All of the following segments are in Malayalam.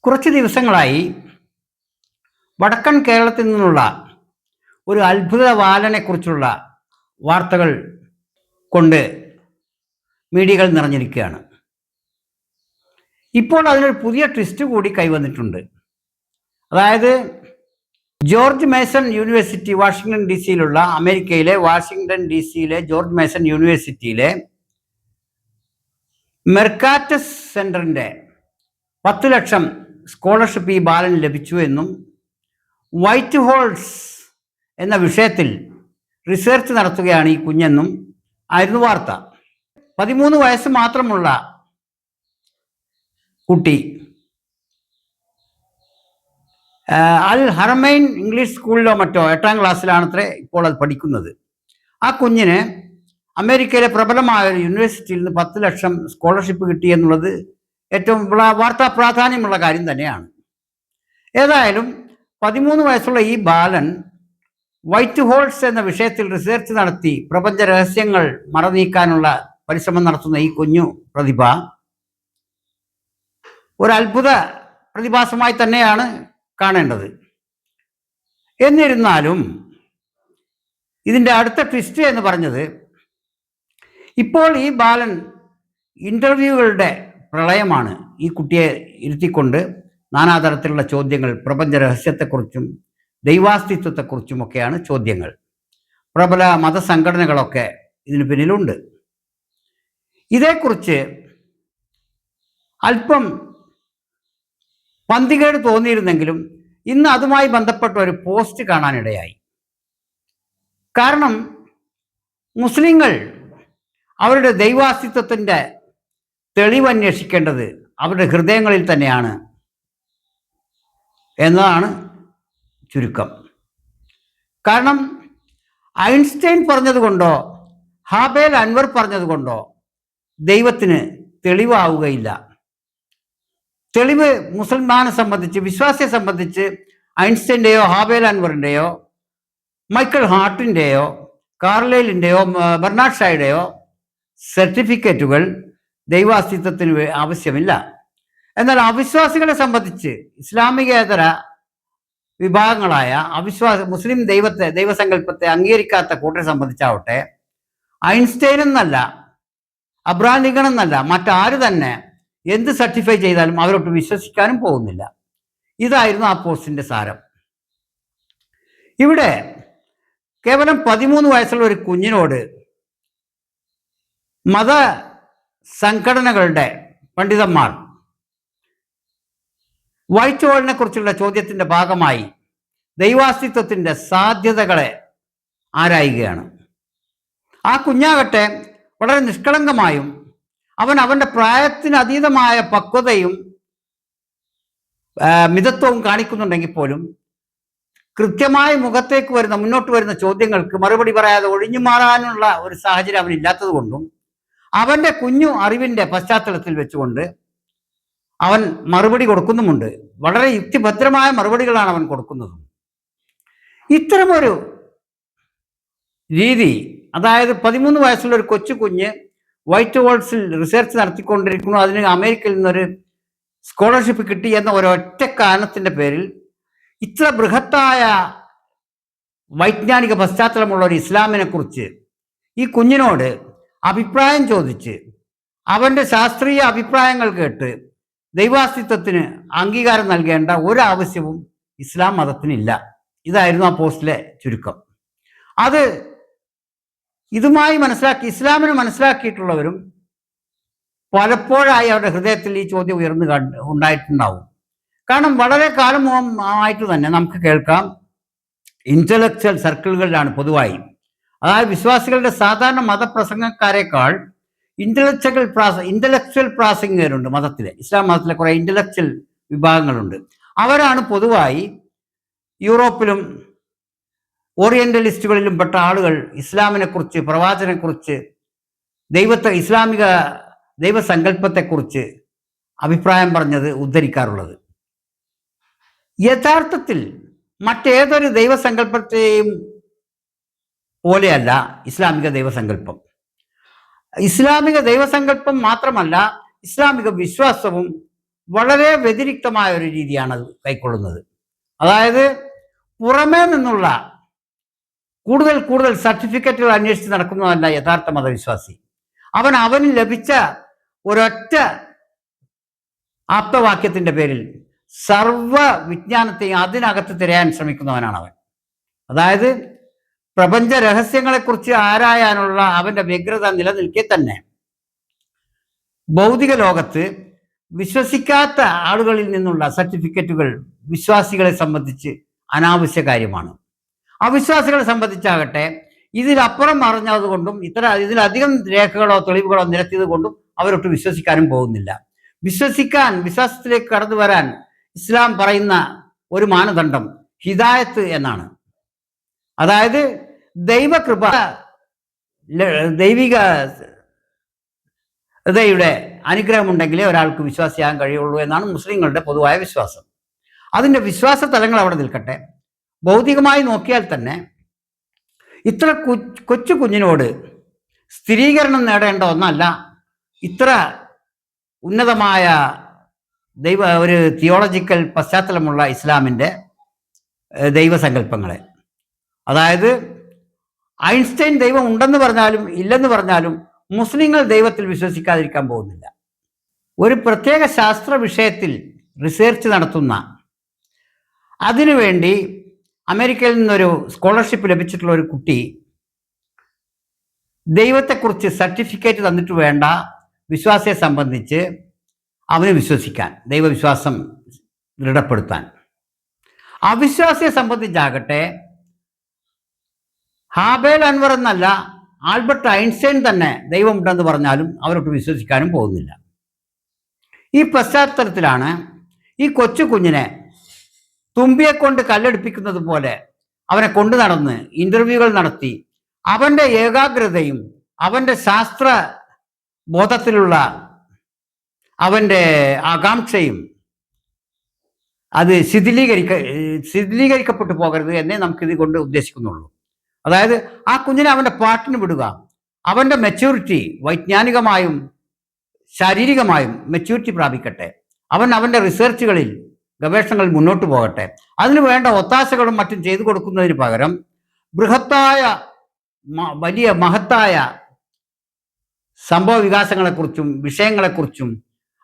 കുറച്ച് ദിവസങ്ങളായി വടക്കൻ കേരളത്തിൽ നിന്നുള്ള ഒരു അത്ഭുത ബാലനെക്കുറിച്ചുള്ള വാർത്തകൾ കൊണ്ട് മീഡിയകൾ നിറഞ്ഞിരിക്കുകയാണ്. ഇപ്പോൾ അതിനൊരു പുതിയ ട്വിസ്റ്റ് കൂടി കൈവന്നിട്ടുണ്ട്. അതായത് George Mason University, Washington D സിയിലുള്ള അമേരിക്കയിലെ വാഷിങ്ടൺ ഡി സിയിലെ ജോർജ് മേസൺ യൂണിവേഴ്സിറ്റിയിലെ മെർക്കാറ്റസ് സെൻറ്ററിൻ്റെ 10 ലക്ഷം സ്കോളർഷിപ്പ് ഈ ബാലന് ലഭിച്ചു എന്നും വൈറ്റ് ഹോൾസ് എന്ന വിഷയത്തിൽ റിസർച്ച് നടത്തുകയാണ് ഈ കുഞ്ഞെന്നും ആയിരുന്നു വാർത്ത. 13 വയസ്സ് മാത്രമുള്ള കുട്ടി അൽ ഹറമൈൻ ഇംഗ്ലീഷ് സ്കൂളിലോ മറ്റോ 8ാം ക്ലാസ്സിലാണത്രേ ഇപ്പോൾ അത് പഠിക്കുന്നത്. ആ കുഞ്ഞിന് അമേരിക്കയിലെ പ്രബലമായ ഒരു യൂണിവേഴ്സിറ്റിയിൽ നിന്ന് 10 ലക്ഷം സ്കോളർഷിപ്പ് കിട്ടി എന്നുള്ളത് ഏറ്റവും വാർത്താ പ്രാധാന്യമുള്ള കാര്യം തന്നെയാണ്. ഏതായാലും 13 വയസ്സുള്ള ഈ ബാലൻ വൈറ്റ് ഹോൾസ് എന്ന വിഷയത്തിൽ റിസർച്ച് നടത്തി പ്രപഞ്ച രഹസ്യങ്ങൾ മറനീക്കാനുള്ള പരിശ്രമം നടത്തുന്ന ഈ കുഞ്ഞു പ്രതിഭ ഒരു അത്ഭുത പ്രതിഭാസമായി തന്നെയാണ് കാണേണ്ടത്. എന്നിരുന്നാലും ഇതിൻ്റെ അടുത്ത ട്വിസ്റ്റ് എന്ന് പറഞ്ഞത്, ഇപ്പോൾ ഈ ബാലൻ ഇൻ്റർവ്യൂകളുടെ പ്രളയമാണ്. ഈ കുട്ടിയെ ഇരുത്തിക്കൊണ്ട് നാനാതരത്തിലുള്ള ചോദ്യങ്ങൾ, പ്രപഞ്ച രഹസ്യത്തെക്കുറിച്ചും ദൈവാസ്തിത്വത്തെക്കുറിച്ചുമൊക്കെയാണ് ചോദ്യങ്ങൾ. പ്രബല മതസംഘടനകളൊക്കെ ഇതിന് പിന്നിലുണ്ട്. ഇതേക്കുറിച്ച് അല്പം പന്തികേട് തോന്നിയിരുന്നെങ്കിലും ഇന്ന് അതുമായി ബന്ധപ്പെട്ട ഒരു പോസ്റ്റ് കാണാനിടയായി. കാരണം മുസ്ലിങ്ങൾ അവരുടെ ദൈവാസ്തിത്വത്തിൻ്റെ തെളിവ് അന്വേഷിക്കേണ്ടത് അവരുടെ ഹൃദയങ്ങളിൽ തന്നെയാണ് എന്നതാണ് ചുരുക്കം. കാരണം ഐൻസ്റ്റൈൻ പറഞ്ഞതുകൊണ്ടോ ഹാബേൽ അൻവർ പറഞ്ഞതുകൊണ്ടോ ദൈവത്തിന് തെളിവാവുകയില്ല. തെളിവ് മുസൽമാനെ സംബന്ധിച്ച്, വിശ്വാസിയെ സംബന്ധിച്ച് ഐൻസ്റ്റൈൻ്റെയോ ഹാബേൽ അൻവറിൻ്റെയോ മൈക്കിൾ ഹാർട്ടിൻ്റെയോ കാർലൈലിൻ്റെയോ ബെർണാഡ് ഷായുടെയോ സർട്ടിഫിക്കറ്റുകൾ ദൈവാസ്തിത്വത്തിന് ആവശ്യമില്ല. എന്നാൽ അവിശ്വാസികളെ സംബന്ധിച്ച്, ഇസ്ലാമികേതര വിഭാഗങ്ങളായ മുസ്ലിം ദൈവസങ്കല്പത്തെ അംഗീകരിക്കാത്ത കൂട്ടരെ സംബന്ധിച്ചാവട്ടെ, ഐൻസ്റ്റൈൻ എന്നല്ല, അബ്രഹാം ലിങ്കൺ എന്നല്ല, മറ്റാര് തന്നെ എന്ത് സർട്ടിഫൈ ചെയ്താലും അവരൊട്ട് വിശ്വസിക്കാനും പോകുന്നില്ല. ഇതായിരുന്നു ആ പോസ്റ്റിൻ്റെ സാരം. ഇവിടെ കേവലം 13 വയസ്സുള്ള ഒരു കുഞ്ഞിനോട് മത സംഘടനകളുടെ പണ്ഡിതന്മാർ വൈറ്റ് ഹോളിനെ കുറിച്ചുള്ള ചോദ്യത്തിൻ്റെ ഭാഗമായി ദൈവാസ്തിത്വത്തിൻ്റെ സാധ്യതകളെ ആരായുകയാണ്. ആ കുഞ്ഞാകട്ടെ വളരെ നിഷ്കളങ്കമായും അവൻ്റെ പ്രായത്തിന് അതീതമായ പക്വതയും മിതത്വവും കാണിക്കുന്നുണ്ടെങ്കിൽ പോലും കൃത്യമായി മുന്നോട്ട് വരുന്ന ചോദ്യങ്ങൾക്ക് മറുപടി പറയാതെ ഒഴിഞ്ഞു മാറാനുള്ള ഒരു സാഹചര്യം അവനില്ലാത്തത് കൊണ്ടും അവൻ്റെ കുഞ്ഞു അറിവിൻ്റെ പശ്ചാത്തലത്തിൽ വെച്ചുകൊണ്ട് അവൻ മറുപടി കൊടുക്കുന്നുമുണ്ട്. വളരെ യുക്തിഭദ്രമായ മറുപടികളാണ് അവൻ കൊടുക്കുന്നതും. ഇത്തരമൊരു രീതി, അതായത് 13 വയസ്സുള്ള ഒരു കൊച്ചു കുഞ്ഞ് വൈറ്റ് ഹോൾസിൽ റിസർച്ച് നടത്തിക്കൊണ്ടിരിക്കുന്നു, അതിന് അമേരിക്കയിൽ നിന്നൊരു സ്കോളർഷിപ്പ് കിട്ടി എന്ന ഒരൊറ്റ കാരണത്തിൻ്റെ പേരിൽ ഇത്ര ബൃഹത്തായ വൈജ്ഞാനിക പശ്ചാത്തലമുള്ള ഒരു ഇസ്ലാമിനെ കുറിച്ച് ഈ കുഞ്ഞിനോട് അഭിപ്രായം ചോദിച്ച് അവൻ്റെ ശാസ്ത്രീയ അഭിപ്രായങ്ങൾ കേട്ട് ദൈവാസ്തിത്വത്തിന് അംഗീകാരം നൽകേണ്ട ഒരാവശ്യവും ഇസ്ലാം മതത്തിനില്ല. ഇതായിരുന്നു ആ പോസ്റ്റിലെ ചുരുക്കം. അത് ഇതുമായി ഇസ്ലാമിന് മനസ്സിലാക്കിയിട്ടുള്ളവരും പലപ്പോഴായി അവരുടെ ഹൃദയത്തിൽ ഈ ചോദ്യം ഉണ്ടായിട്ടുണ്ടാവും. കാരണം വളരെ കാലം ആയിട്ട് തന്നെ നമുക്ക് കേൾക്കാം, ഇന്റലക്ച്വൽ സർക്കിളുകളിലാണ് പൊതുവായി, അതായത് വിശ്വാസികളുടെ സാധാരണ മതപ്രസംഗക്കാരെക്കാൾ ഇന്റലക്ച്വൽ പ്രാസംഗികരുണ്ട് മതത്തിലെ. ഇസ്ലാം മതത്തിലെ കുറേ ഇന്റലക്ച്വൽ വിഭാഗങ്ങളുണ്ട്. അവരാണ് പൊതുവായി യൂറോപ്പിലും ഓറിയന്റലിസ്റ്റുകളിലും പെട്ട ആളുകൾ ഇസ്ലാമിനെക്കുറിച്ച്, പ്രവാചനെക്കുറിച്ച്, ഇസ്ലാമിക ദൈവസങ്കല്പത്തെക്കുറിച്ച് അഭിപ്രായം പറഞ്ഞത് ഉദ്ധരിക്കാറുള്ളത്. യഥാർത്ഥത്തിൽ മറ്റേതൊരു ദൈവസങ്കല്പത്തെയും പോലെയല്ല ഇസ്ലാമിക ദൈവസങ്കല്പം. ഇസ്ലാമിക ദൈവസങ്കല്പം മാത്രമല്ല, ഇസ്ലാമിക വിശ്വാസവും വളരെ വ്യതിരിക്തമായ ഒരു രീതിയാണ് അത് കൈക്കൊള്ളുന്നത്. അതായത് പുറമേ നിന്നുള്ള കൂടുതൽ കൂടുതൽ സർട്ടിഫിക്കറ്റുകൾ അന്വേഷിച്ച് നടക്കുന്നതല്ല യഥാർത്ഥ മതവിശ്വാസി. അവന് ലഭിച്ച ഒരൊറ്റ ആപ്തവാക്യത്തിന്റെ പേരിൽ സർവ വിജ്ഞാനത്തെയും അതിനകത്ത് തിരയാൻ ശ്രമിക്കുന്നവനാണ് അവൻ. അതായത് പ്രപഞ്ച രഹസ്യങ്ങളെക്കുറിച്ച് ആരായാനുള്ള അവന്റെ വ്യഗ്രത നിലനിൽക്കെ തന്നെ ഭൗതിക ലോകത്ത് വിശ്വസിക്കാത്ത ആളുകളിൽ നിന്നുള്ള സർട്ടിഫിക്കറ്റുകൾ വിശ്വാസികളെ സംബന്ധിച്ച് അനാവശ്യ കാര്യമാണ്. അവിശ്വാസികളെ സംബന്ധിച്ചാകട്ടെ ഇതിലപ്പുറം അറിഞ്ഞതുകൊണ്ടും ഇതിലധികം രേഖകളോ തെളിവുകളോ നിരത്തിയത് കൊണ്ടും അവരൊട്ട് വിശ്വസിക്കാനും പോകുന്നില്ല. വിശ്വാസത്തിലേക്ക് കടന്നു വരാൻ ഇസ്ലാം പറയുന്ന ഒരു മാനദണ്ഡം ഹിദായത്ത് എന്നാണ്. അതായത് ദൈവകൃപ, ദൈവികതയുടെ അനുഗ്രഹമുണ്ടെങ്കിലേ ഒരാൾക്ക് വിശ്വാസിയാകാൻ കഴിയുള്ളൂ എന്നാണ് മുസ്ലിങ്ങളുടെ പൊതുവായ വിശ്വാസം. അതിൻ്റെ വിശ്വാസ തലങ്ങൾ അവിടെ നിൽക്കട്ടെ. ഭൗതികമായി നോക്കിയാൽ തന്നെ ഇത്ര കൊച്ചു കുഞ്ഞിനോട് സ്ഥിരീകരണം നേടേണ്ട ഒന്നല്ല ഇത്ര ഉന്നതമായ ഒരു തിയോളജിക്കൽ പശ്ചാത്തലമുള്ള ഇസ്ലാമിൻ്റെ ദൈവസങ്കല്പങ്ങളെ. അതായത് ഐൻസ്റ്റൈൻ ദൈവം ഉണ്ടെന്ന് പറഞ്ഞാലും ഇല്ലെന്ന് പറഞ്ഞാലും മുസ്ലിങ്ങൾ ദൈവത്തിൽ വിശ്വസിക്കാതിരിക്കാൻ പോകുന്നില്ല. ഒരു പ്രത്യേക ശാസ്ത്ര വിഷയത്തിൽ റിസർച്ച് നടത്തുന്ന, അതിനുവേണ്ടി അമേരിക്കയിൽ നിന്നൊരു സ്കോളർഷിപ്പ് ലഭിച്ചിട്ടുള്ള ഒരു കുട്ടി ദൈവത്തെക്കുറിച്ച് സർട്ടിഫിക്കറ്റ് തന്നിട്ട് വേണ്ട വിശ്വാസിയെ സംബന്ധിച്ച് അവന് വിശ്വസിക്കാൻ, ദൈവവിശ്വാസം ദൃഢപ്പെടുത്താൻ. അവിശ്വാസിയെ സംബന്ധിച്ചാകട്ടെ ഹാബേൽ അൻവർ എന്നല്ല ആൽബർട്ട് ഐൻസ്റ്റൈൻ തന്നെ ദൈവമുണ്ടെന്ന് പറഞ്ഞാലും അവരോട്ട് വിശ്വസിക്കാനും പോകുന്നില്ല. ഈ പശ്ചാത്തലത്തിലാണ് ഈ കൊച്ചു കുഞ്ഞിനെ തുമ്പിയെ കൊണ്ട് കല്ലെടുപ്പിക്കുന്നത് പോലെ അവനെ കൊണ്ടു നടന്ന് ഇന്റർവ്യൂകൾ നടത്തി അവൻ്റെ ഏകാഗ്രതയും അവൻ്റെ ശാസ്ത്ര ബോധത്തിലുള്ള അവൻ്റെ ആകാംക്ഷയും അത് ശിഥിലീകരിക്കപ്പെട്ടു പോകരുത് എന്നേ നമുക്കിത് കൊണ്ട് ഉദ്ദേശിക്കുന്നുള്ളൂ. അതായത് ആ കുഞ്ഞിനെ അവൻ്റെ പാട്ടിന് വിടുക, അവൻ്റെ മെച്യൂരിറ്റി വൈജ്ഞാനികമായും ശാരീരികമായും മെച്യൂരിറ്റി പ്രാപിക്കട്ടെ, അവൻ്റെ റിസർച്ചുകളിൽ ഗവേഷണങ്ങളിൽ മുന്നോട്ട് പോകട്ടെ. അതിനു വേണ്ട ഒത്താശകളും മറ്റും ചെയ്തു കൊടുക്കുന്നതിന് പകരം വലിയ മഹത്തായ സംഭവ വികാസങ്ങളെക്കുറിച്ചും വിഷയങ്ങളെക്കുറിച്ചും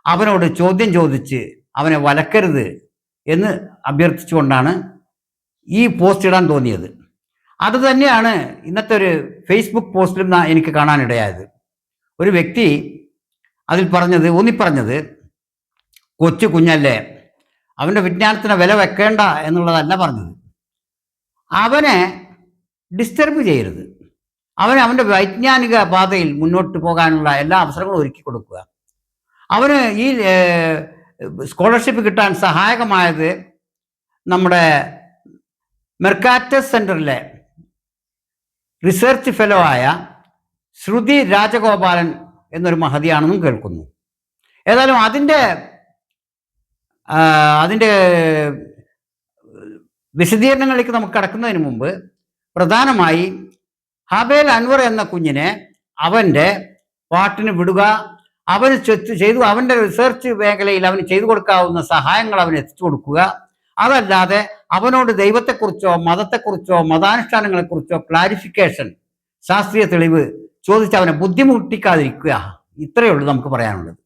അവനോട് ചോദ്യം ചോദിച്ച് അവനെ വലക്കരുത് എന്ന് അഭ്യർത്ഥിച്ചുകൊണ്ടാണ് ഈ പോസ്റ്റ് ഇടാൻ തോന്നിയത്. അത് തന്നെയാണ് ഇന്നത്തെ ഒരു ഫേസ്ബുക്ക് പോസ്റ്റിലും എനിക്ക് കാണാനിടയായത്. ഒരു വ്യക്തി അതിൽ ഊന്നിപ്പറഞ്ഞത് കൊച്ചു കുഞ്ഞല്ലേ, അവൻ്റെ വിജ്ഞാനത്തിന് വില വെക്കേണ്ട എന്നുള്ളതല്ല പറഞ്ഞത്. അവനെ ഡിസ്റ്റർബ് ചെയ്യരുത്, അവൻ്റെ വൈജ്ഞാനിക പാതയിൽ മുന്നോട്ട് പോകാനുള്ള എല്ലാ അവസരങ്ങളും ഒരുക്കി കൊടുക്കുക. അവന് ഈ സ്കോളർഷിപ്പ് കിട്ടാൻ സഹായകമായത് നമ്മുടെ മെർക്കാറ്റസ് സെൻറ്ററിലെ റിസർച്ച് ഫെലോ ആയ ശ്രുതി രാജഗോപാലൻ എന്നൊരു മഹതിയാണെന്നും കേൾക്കുന്നു. ഏതായാലും അതിൻ്റെ വിശദീകരണങ്ങളിലേക്ക് നമുക്ക് കടക്കുന്നതിന് മുമ്പ് പ്രധാനമായി ഹാബേൽ അൻവർ എന്ന കുഞ്ഞിനെ അവൻ്റെ പാട്ടിന് വിടുക, അവന് അവൻ്റെ റിസർച്ച് മേഖലയിൽ അവന് ചെയ്തു കൊടുക്കാവുന്ന സഹായങ്ങൾ അവന് എത്തിച്ചു കൊടുക്കുക. അതല്ലാതെ അവനോട് ദൈവത്തെക്കുറിച്ചോ മതത്തെക്കുറിച്ചോ മതാനുഷ്ഠാനങ്ങളെക്കുറിച്ചോ ക്ലാരിഫിക്കേഷൻ, ശാസ്ത്രീയ തെളിവ് ചോദിച്ച് അവനെ ബുദ്ധിമുട്ടിക്കാതിരിക്കുക. ഇത്രയേ ഉള്ളൂ നമുക്ക് പറയാനുള്ളത്.